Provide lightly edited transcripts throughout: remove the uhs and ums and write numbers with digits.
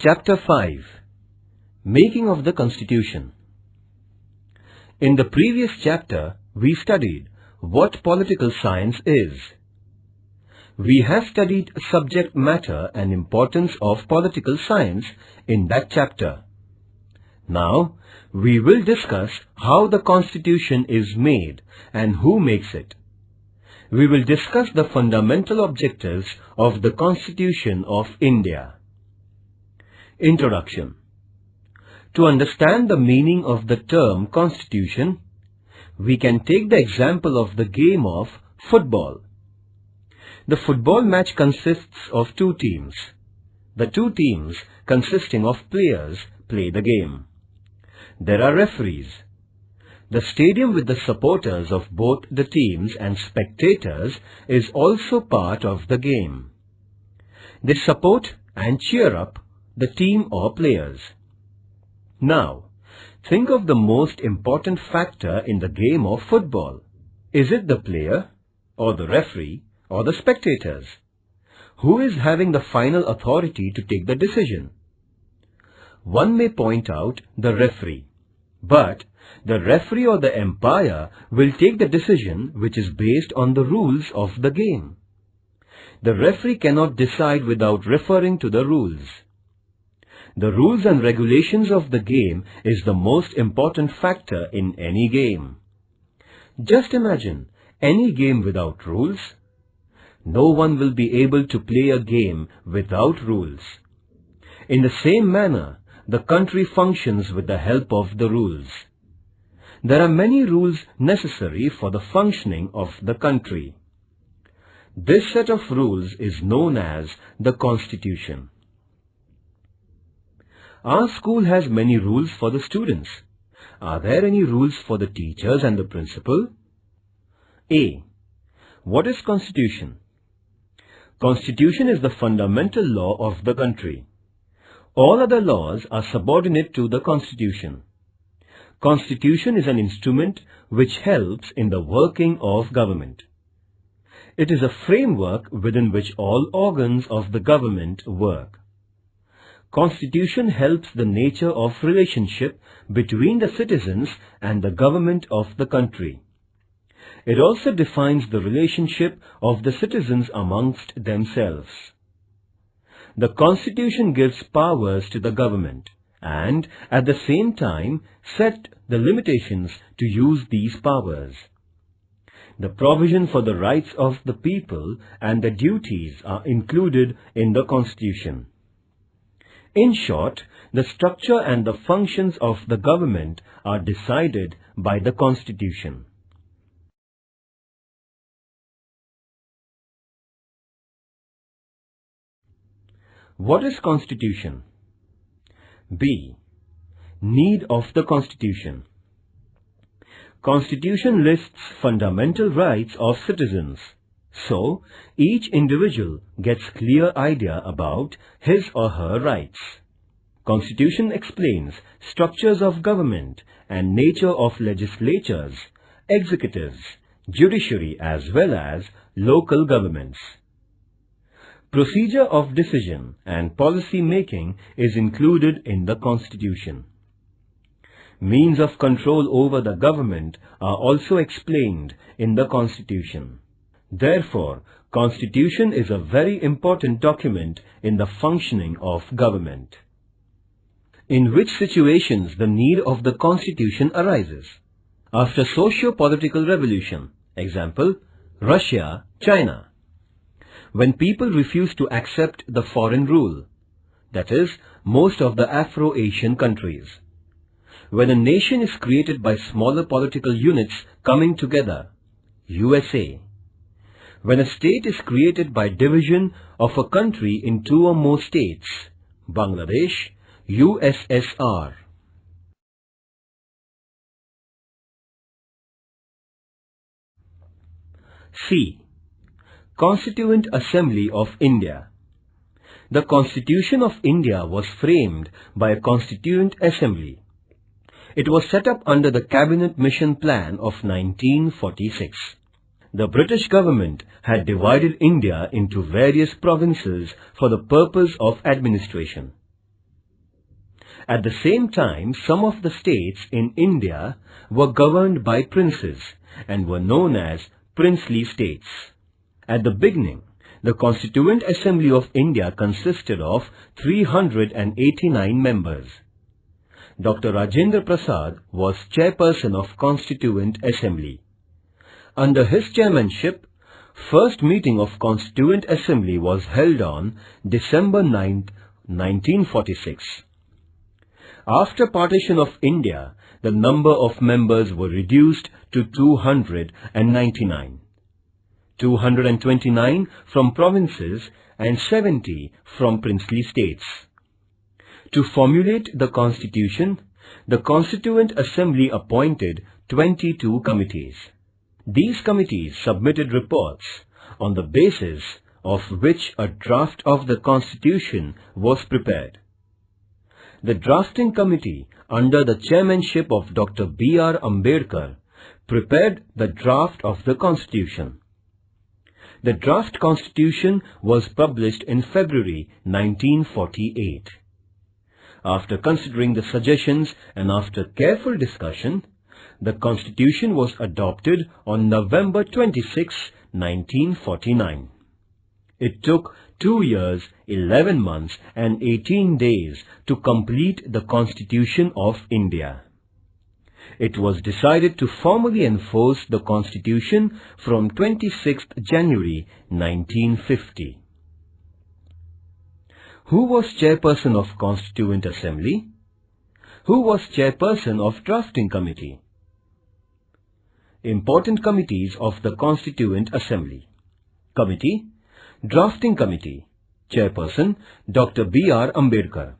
Chapter 5. Making of the Constitution. In the previous chapter, we studied what political science is. We have studied subject matter and importance of political science in that chapter. Now, we will discuss how the Constitution is made and who makes it. We will discuss the fundamental objectives of the Constitution of India. Introduction. To understand the meaning of the term Constitution, we can take the example of the game of football. The football match consists of two teams. The two teams consisting of players play the game. There are referees. The stadium with the supporters of both the teams and spectators is also part of the game. They support and cheer up the team or players. Now, think of the most important factor in the game of football. Is it the player, or the referee, or the spectators? Who is having the final authority to take the decision? One may point out the referee, but the referee or the umpire will take the decision which is based on the rules of the game. The referee cannot decide without referring to the rules. The rules and regulations of the game is the most important factor in any game. Just imagine any game without rules. No one will be able to play a game without rules. In the same manner, the country functions with the help of the rules. There are many rules necessary for the functioning of the country. This set of rules is known as the Constitution. Our school has many rules for the students. Are there any rules for the teachers and the principal? A. What is Constitution? Constitution is the fundamental law of the country. All other laws are subordinate to the Constitution. Constitution is an instrument which helps in the working of government. It is a framework within which all organs of the government work. Constitution helps the nature of relationship between the citizens and the government of the country. It also defines the relationship of the citizens amongst themselves. The Constitution gives powers to the government and at the same time set the limitations to use these powers. The provision for the rights of the people and the duties are included in the Constitution. In short, the structure and the functions of the government are decided by the Constitution. What is Constitution? B. Need of the Constitution. Constitution lists fundamental rights of citizens. So, each individual gets clear idea about his or her rights. Constitution explains structures of government and nature of legislatures, executives, judiciary as well as local governments. Procedure of decision and policy making is included in the Constitution. Means of control over the government are also explained in the Constitution. Therefore, Constitution is a very important document in the functioning of government. In which situations the need of the Constitution arises? After socio-political revolution, example, Russia, China. When people refuse to accept the foreign rule, that is, most of the Afro-Asian countries. When a nation is created by smaller political units coming together, USA. When a state is created by division of a country in two or more states, Bangladesh, USSR. C. Constituent Assembly of India. The Constitution of India was framed by a Constituent Assembly. It was set up under the Cabinet Mission Plan of 1946. The British government had divided India into various provinces for the purpose of administration. At the same time, some of the states in India were governed by princes and were known as princely states. At the beginning, the Constituent Assembly of India consisted of 389 members. Dr. Rajendra Prasad was chairperson of Constituent Assembly. Under his chairmanship, first meeting of Constituent Assembly was held on December 9, 1946. After partition of India, the number of members were reduced to 299. 229 from provinces and 70 from princely states. To formulate the constitution, the Constituent Assembly appointed 22 committees. These committees submitted reports on the basis of which a draft of the constitution was prepared. The drafting committee, under the chairmanship of Dr. B.R. Ambedkar, prepared the draft of the constitution. The draft constitution was published in February 1948. After considering the suggestions and after careful discussion, the constitution was adopted on November 26, 1949. It took 2 years, 11 months and 18 days to complete the Constitution of India. It was decided to formally enforce the Constitution from 26th January 1950. Who was chairperson of Constituent Assembly? Who was chairperson of Drafting Committee? Important committees of the Constituent Assembly. Committee, Drafting Committee, Chairperson Dr. B.R. Ambedkar.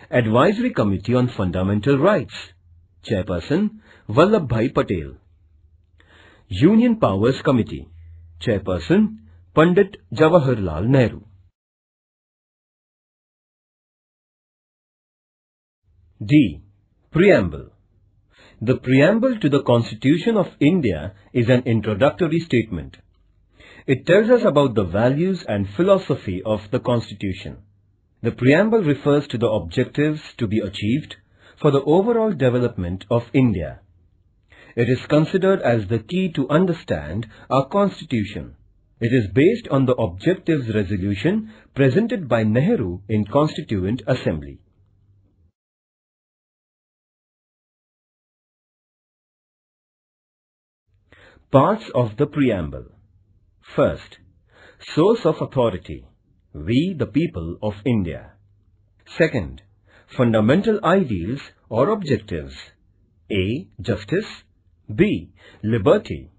Advisory Committee on Fundamental Rights, Chairperson Vallabhbhai Patel. Union Powers Committee, Chairperson Pandit Jawaharlal Nehru. D. Preamble. The preamble to the Constitution of India is an introductory statement. It tells us about the values and philosophy of the Constitution. The preamble refers to the objectives to be achieved for the overall development of India. It is considered as the key to understand our Constitution. It is based on the objectives resolution presented by Nehru in Constituent Assembly. Parts of the preamble. First, source of authority, we the people of India. Second, fundamental ideals or objectives, A. Justice, B. Liberty,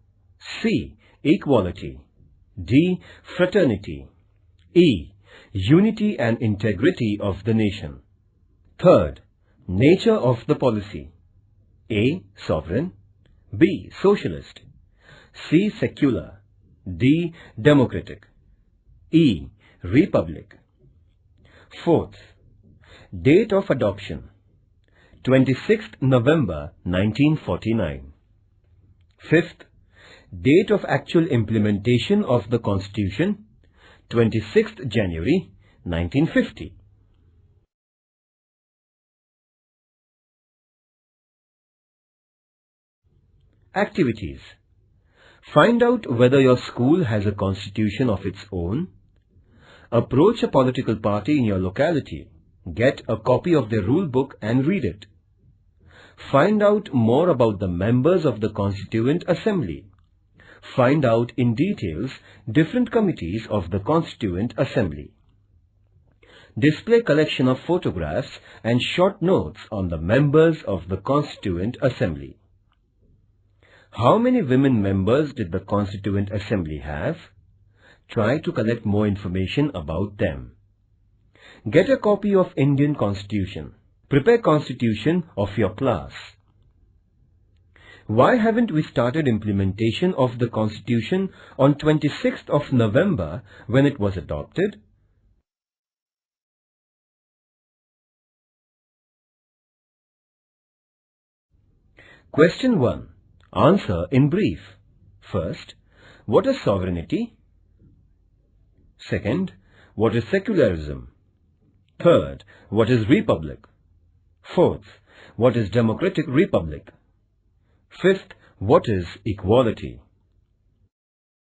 C. Equality, D. Fraternity, E. Unity and integrity of the nation. Third, nature of the policy, A. Sovereign, B. Socialist, C. Secular, D. Democratic, E. Republic. Fourth, date of adoption, 26th November 1949. Fifth, date of actual implementation of the Constitution, 26th January 1950. Activities. Find out whether your school has a constitution of its own. Approach a political party in your locality. Get a copy of their rule book and read it. Find out more about the members of the Constituent Assembly. Find out in details different committees of the Constituent Assembly. Display collection of photographs and short notes on the members of the Constituent Assembly. How many women members did the Constituent Assembly have? Try to collect more information about them. Get a copy of Indian Constitution. Prepare Constitution of your class. Why haven't we started implementation of the Constitution on 26th of November when it was adopted? Question 1. Answer in brief. First, what is sovereignty? Second, what is secularism? Third, what is republic? Fourth, what is democratic republic? Fifth, what is equality?